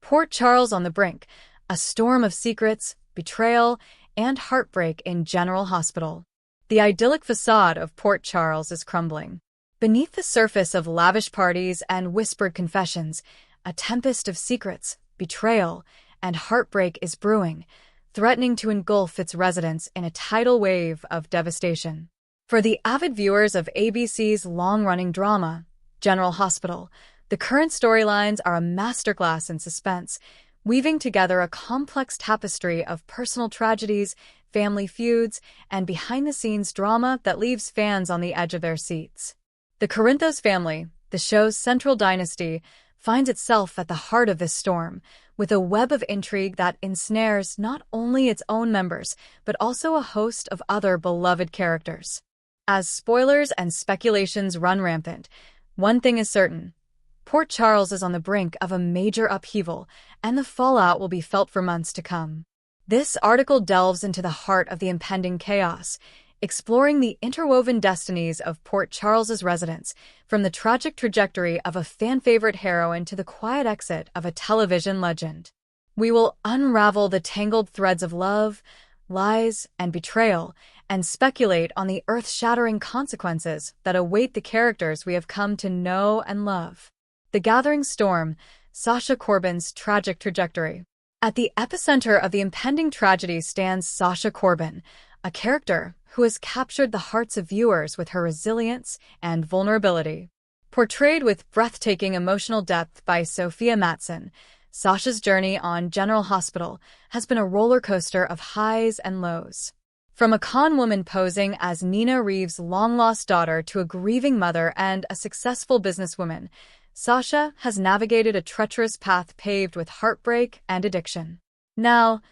Port Charles on the brink, a storm of secrets, betrayal, and heartbreak in General Hospital. The idyllic facade of Port Charles is crumbling. Beneath the surface of lavish parties and whispered confessions, a tempest of secrets, betrayal, and heartbreak is brewing, threatening to engulf its residents in a tidal wave of devastation. For the avid viewers of ABC's long-running drama, General Hospital, the current storylines are a masterclass in suspense, weaving together a complex tapestry of personal tragedies, family feuds, and behind-the-scenes drama that leaves fans on the edge of their seats. The Corinthos family, the show's central dynasty, finds itself at the heart of this storm, with a web of intrigue that ensnares not only its own members, but also a host of other beloved characters. As spoilers and speculations run rampant, one thing is certain: Port Charles is on the brink of a major upheaval, and the fallout will be felt for months to come. This article delves into the heart of the impending chaos, exploring the interwoven destinies of Port Charles's residents, from the tragic trajectory of a fan-favorite heroine to the quiet exit of a television legend. We will unravel the tangled threads of love, lies, and betrayal, and speculate on the earth-shattering consequences that await the characters we have come to know and love. The Gathering Storm, Sasha Corbin's tragic trajectory. At the epicenter of the impending tragedy stands Sasha Corbin, a character who has captured the hearts of viewers with her resilience and vulnerability. Portrayed with breathtaking emotional depth by Sofia, Sasha's journey on General Hospital has been a roller coaster of highs and lows. From a con woman posing as Nina Reeves' long-lost daughter to a grieving mother and a successful businesswoman, Sasha has navigated a treacherous path paved with heartbreak and addiction. Now,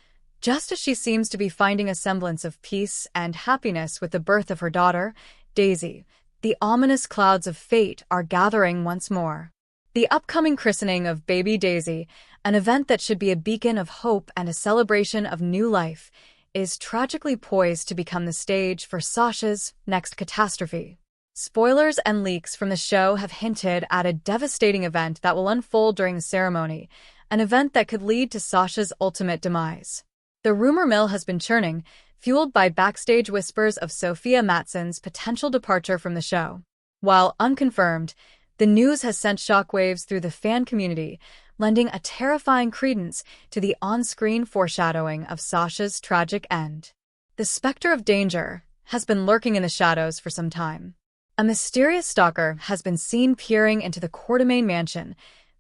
just as she seems to be finding a semblance of peace and happiness with the birth of her daughter, Daisy, the ominous clouds of fate are gathering once more. The upcoming christening of baby Daisy, an event that should be a beacon of hope and a celebration of new life, is tragically poised to become the stage for Sasha's next catastrophe. Spoilers and leaks from the show have hinted at a devastating event that will unfold during the ceremony, an event that could lead to Sasha's ultimate demise. The rumor mill has been churning, fueled by backstage whispers of Sofia potential departure from the show. While unconfirmed, the news has sent shockwaves through the fan community, lending a terrifying credence to the on-screen foreshadowing of Sasha's tragic end. The specter of danger has been lurking in the shadows for some time. A mysterious stalker has been seen peering into the Quartermain mansion,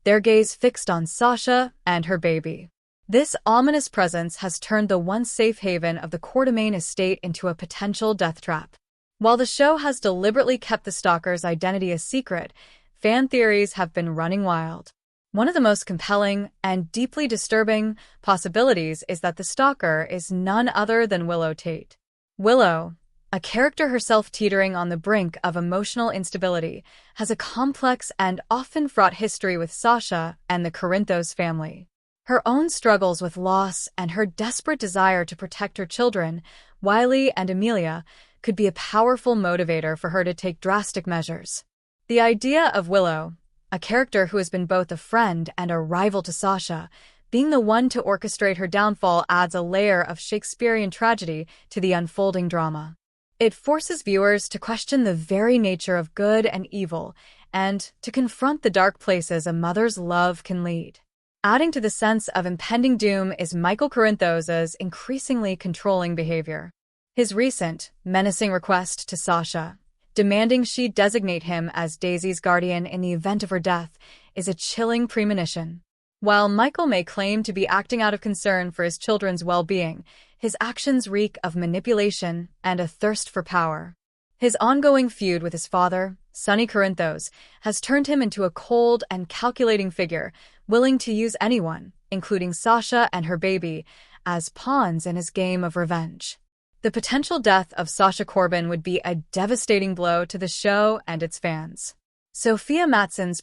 their gaze fixed on Sasha and her baby. This ominous presence has turned the once safe haven of the Quartermain estate into a potential death trap. While the show has deliberately kept the stalker's identity a secret, fan theories have been running wild. One of the most compelling and deeply disturbing possibilities is that the stalker is none other than Willow Tate. Willow, a character herself teetering on the brink of emotional instability, has a complex and often fraught history with Sasha and the Corinthos family. Her own struggles with loss and her desperate desire to protect her children, Wiley and Amelia, could be a powerful motivator for her to take drastic measures. The idea of Willow, a character who has been both a friend and a rival to Sasha, being the one to orchestrate her downfall adds a layer of Shakespearean tragedy to the unfolding drama. It forces viewers to question the very nature of good and evil, and to confront the dark places a mother's love can lead. Adding to the sense of impending doom is Michael Corinthos' increasingly controlling behavior. His recent, menacing request to Sasha, demanding she designate him as Daisy's guardian in the event of her death, is a chilling premonition. While Michael may claim to be acting out of concern for his children's well-being, his actions reek of manipulation and a thirst for power. His ongoing feud with his father, Sonny Corinthos, has turned him into a cold and calculating figure, willing to use anyone, including Sasha and her baby, as pawns in his game of revenge. The potential death of Sasha Corbin would be a devastating blow to the show and its fans. Sofia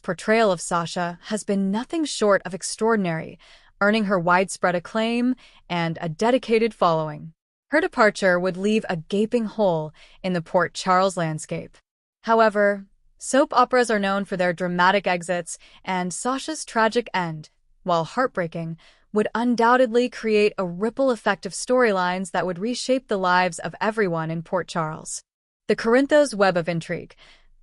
portrayal of Sasha has been nothing short of extraordinary, earning her widespread acclaim and a dedicated following. Her departure would leave a gaping hole in the Port Charles landscape. However, soap operas are known for their dramatic exits, and Sasha's tragic end, while heartbreaking, would undoubtedly create a ripple effect of storylines that would reshape the lives of everyone in Port Charles. The Corinthos web of intrigue,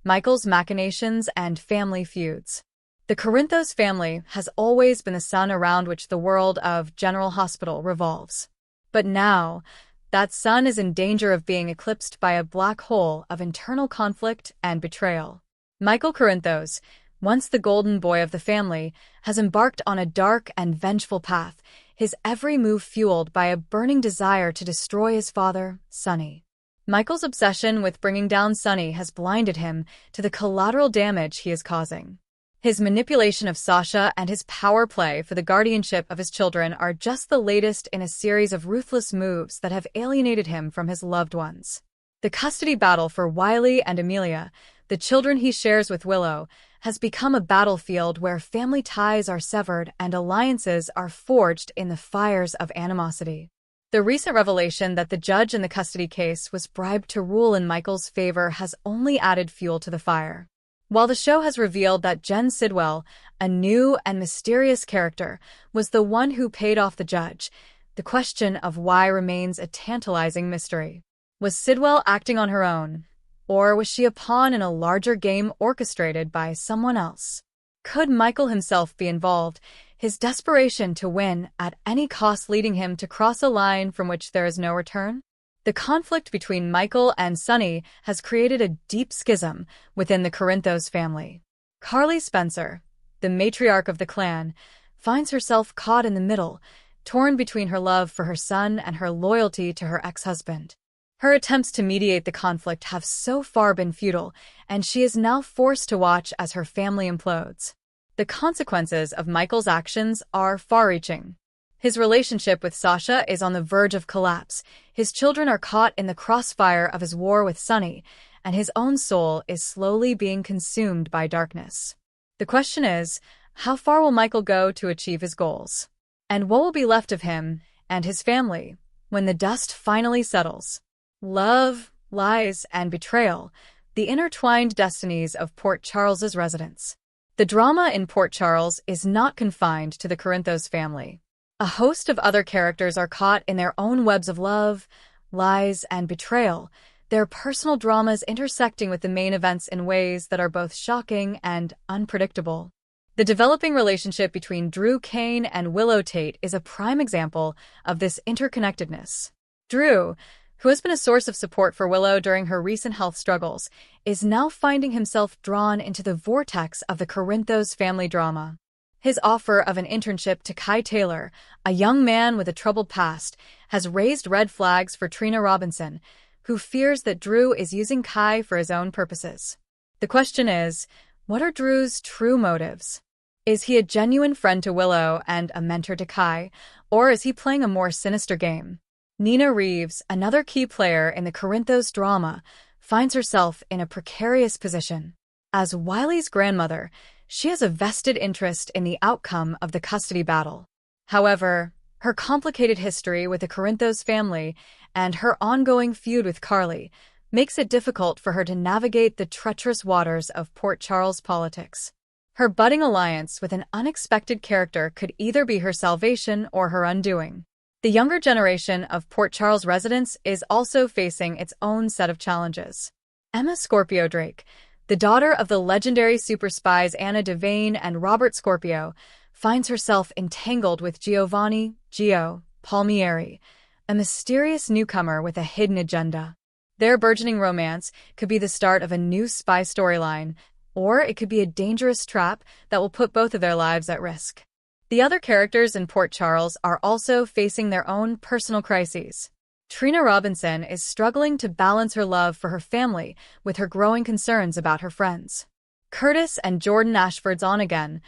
Michael's machinations and family feuds. The Corinthos family has always been the sun around which the world of General Hospital revolves. But now, that sun is in danger of being eclipsed by a black hole of internal conflict and betrayal. Michael Corinthos, once the golden boy of the family, has embarked on a dark and vengeful path, his every move fueled by a burning desire to destroy his father, Sonny. Michael's obsession with bringing down Sonny has blinded him to the collateral damage he is causing. His manipulation of Sasha and his power play for the guardianship of his children are just the latest in a series of ruthless moves that have alienated him from his loved ones. The custody battle for Wiley and Amelia, the children he shares with Willow, has become a battlefield where family ties are severed and alliances are forged in the fires of animosity. The recent revelation that the judge in the custody case was bribed to rule in Michael's favor has only added fuel to the fire. While the show has revealed that Jen Sidwell, a new and mysterious character, was the one who paid off the judge, the question of why remains a tantalizing mystery. Was Sidwell acting on her own, or was she a pawn in a larger game orchestrated by someone else? Could Michael himself be involved, his desperation to win at any cost leading him to cross a line from which there is no return? The conflict between Michael and Sonny has created a deep schism within the Corinthos family. Carly Spencer, the matriarch of the clan, finds herself caught in the middle, torn between her love for her son and her loyalty to her ex-husband. Her attempts to mediate the conflict have so far been futile, and she is now forced to watch as her family implodes. The consequences of Michael's actions are far-reaching. His relationship with Sasha is on the verge of collapse, his children are caught in the crossfire of his war with Sonny, and his own soul is slowly being consumed by darkness. The question is, how far will Michael go to achieve his goals? And what will be left of him and his family when the dust finally settles? Love, lies, and betrayal, the intertwined destinies of Port Charles's residents. The drama in Port Charles is not confined to the Corinthos family. A host of other characters are caught in their own webs of love, lies, and betrayal, their personal dramas intersecting with the main events in ways that are both shocking and unpredictable. The developing relationship between Drew Kane and Willow Tate is a prime example of this interconnectedness. Drew, who has been a source of support for Willow during her recent health struggles, is now finding himself drawn into the vortex of the Corinthos family drama. His offer of an internship to Kai Taylor, a young man with a troubled past, has raised red flags for Trina Robinson, who fears that Drew is using Kai for his own purposes. The question is, what are Drew's true motives? Is he a genuine friend to Willow and a mentor to Kai, or is he playing a more sinister game? Nina Reeves, another key player in the Corinthos drama, finds herself in a precarious position. As Wiley's grandmother, she has a vested interest in the outcome of the custody battle. However, her complicated history with the Corinthos family and her ongoing feud with Carly makes it difficult for her to navigate the treacherous waters of Port Charles politics. Her budding alliance with an unexpected character could either be her salvation or her undoing. The younger generation of Port Charles residents is also facing its own set of challenges. Emma Scorpio Drake, the daughter of the legendary super spies Anna Devane and Robert Scorpio, finds herself entangled with Giovanni Gio Palmieri, a mysterious newcomer with a hidden agenda. Their burgeoning romance could be the start of a new spy storyline, or it could be a dangerous trap that will put both of their lives at risk. The other characters in Port Charles are also facing their own personal crises. Trina Robinson is struggling to balance her love for her family with her growing concerns about her friends. Curtis and Jordan Ashford's on-again,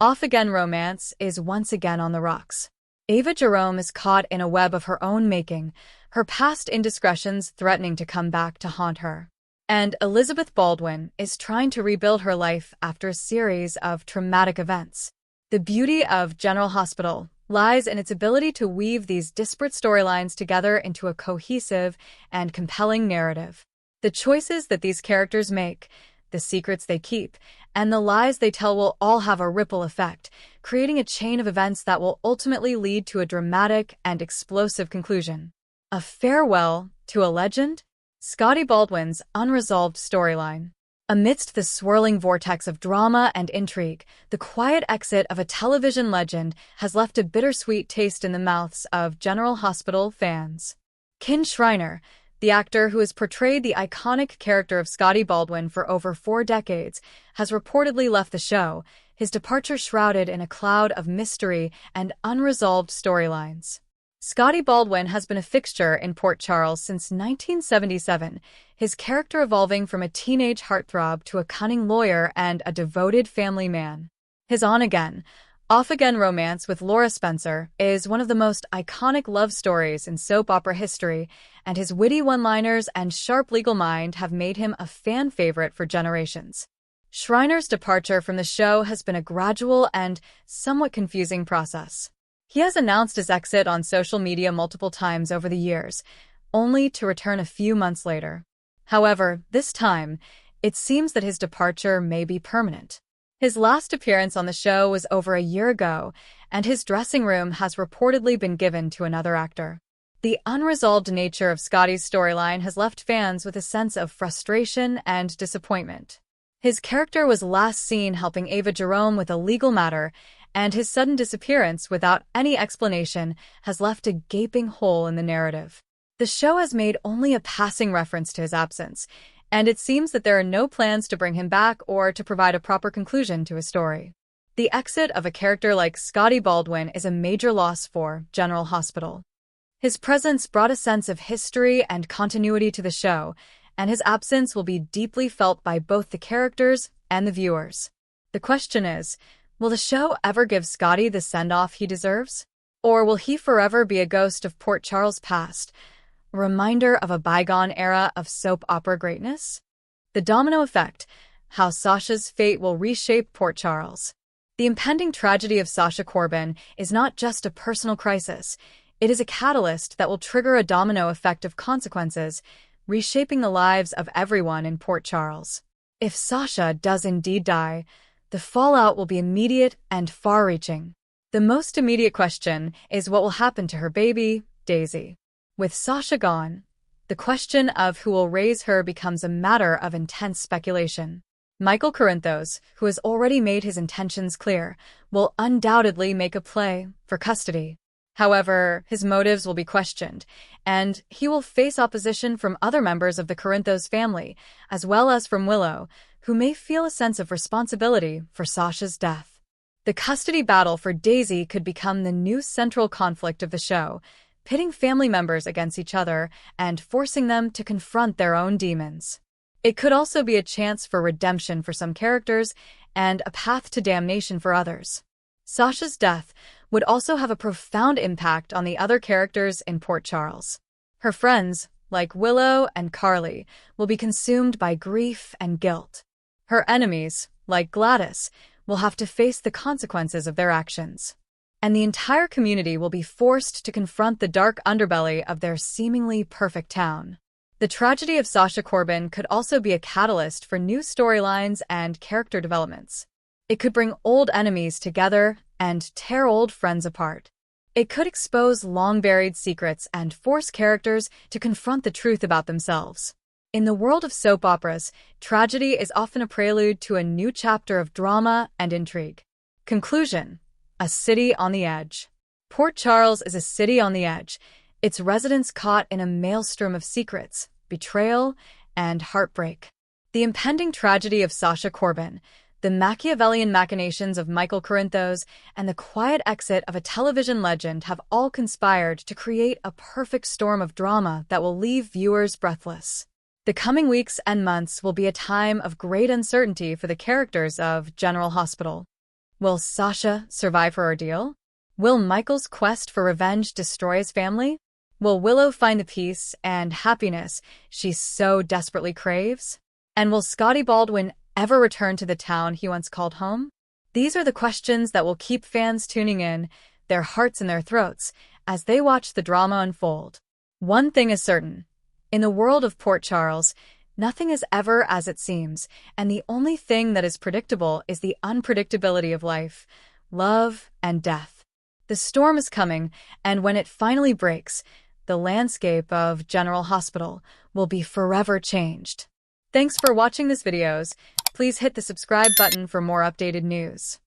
off-again romance is once again on the rocks. Ava Jerome is caught in a web of her own making, her past indiscretions threatening to come back to haunt her. And Elizabeth Baldwin is trying to rebuild her life after a series of traumatic events. The beauty of General Hospital lies in its ability to weave these disparate storylines together into a cohesive and compelling narrative. The choices that these characters make, the secrets they keep, and the lies they tell will all have a ripple effect, creating a chain of events that will ultimately lead to a dramatic and explosive conclusion. A farewell to a legend? Scotty Baldwin's unresolved storyline. Amidst the swirling vortex of drama and intrigue, the quiet exit of a television legend has left a bittersweet taste in the mouths of General Hospital fans. Kin Shriner, the actor who has portrayed the iconic character of Scotty Baldwin for over 4 decades, has reportedly left the show, his departure shrouded in a cloud of mystery and unresolved storylines. Scotty Baldwin has been a fixture in Port Charles since 1977, his character evolving from a teenage heartthrob to a cunning lawyer and a devoted family man. His on-again, off-again romance with Laura Spencer is one of the most iconic love stories in soap opera history, and his witty one-liners and sharp legal mind have made him a fan favorite for generations. Shriner's departure from the show has been a gradual and somewhat confusing process. He has announced his exit on social media multiple times over the years, only to return a few months later. However, this time, it seems that his departure may be permanent. His last appearance on the show was over a year ago, and his dressing room has reportedly been given to another actor. The unresolved nature of Scotty's storyline has left fans with a sense of frustration and disappointment. His character was last seen helping Ava Jerome with a legal matter, and his sudden disappearance without any explanation has left a gaping hole in the narrative. The show has made only a passing reference to his absence, and it seems that there are no plans to bring him back or to provide a proper conclusion to his story. The exit of a character like Scotty Baldwin is a major loss for General Hospital. His presence brought a sense of history and continuity to the show, and his absence will be deeply felt by both the characters and the viewers. The question is, will the show ever give Scotty the send-off he deserves? Or will he forever be a ghost of Port Charles' past, a reminder of a bygone era of soap opera greatness? The domino effect, how Sasha's fate will reshape Port Charles. The impending tragedy of Sasha Corbin is not just a personal crisis, it is a catalyst that will trigger a domino effect of consequences, reshaping the lives of everyone in Port Charles. If Sasha does indeed die, the fallout will be immediate and far-reaching. The most immediate question is what will happen to her baby, Daisy. With Sasha gone, the question of who will raise her becomes a matter of intense speculation. Michael Corinthos, who has already made his intentions clear, will undoubtedly make a play for custody. However, his motives will be questioned, and he will face opposition from other members of the Corinthos family, as well as from Willow, who may feel a sense of responsibility for Sasha's death. The custody battle for Daisy could become the new central conflict of the show, pitting family members against each other and forcing them to confront their own demons. It could also be a chance for redemption for some characters and a path to damnation for others. Sasha's death would also have a profound impact on the other characters in Port Charles. Her friends, like Willow and Carly, will be consumed by grief and guilt. Her enemies, like Gladys, will have to face the consequences of their actions. And the entire community will be forced to confront the dark underbelly of their seemingly perfect town. The tragedy of Sasha Corbin could also be a catalyst for new storylines and character developments. It could bring old enemies together and tear old friends apart. It could expose long-buried secrets and force characters to confront the truth about themselves. In the world of soap operas, tragedy is often a prelude to a new chapter of drama and intrigue. Conclusion: a city on the edge. Port Charles is a city on the edge, its residents caught in a maelstrom of secrets, betrayal, and heartbreak. The impending tragedy of Sasha Corbin, the Machiavellian machinations of Michael Corinthos, and the quiet exit of a television legend have all conspired to create a perfect storm of drama that will leave viewers breathless. The coming weeks and months will be a time of great uncertainty for the characters of General Hospital. Will Sasha survive her ordeal? Will Michael's quest for revenge destroy his family? Will Willow find the peace and happiness she so desperately craves? And will Scotty Baldwin ever return to the town he once called home? These are the questions that will keep fans tuning in, their hearts in their throats, as they watch the drama unfold. One thing is certain. In the world of Port Charles, Nothing is ever as it seems, and the only thing that is predictable is the unpredictability of life, love, and death. The storm is coming, and when it finally breaks, the landscape of General Hospital will be forever changed. Thanks for watching this videos. Please hit the subscribe button for more updated news.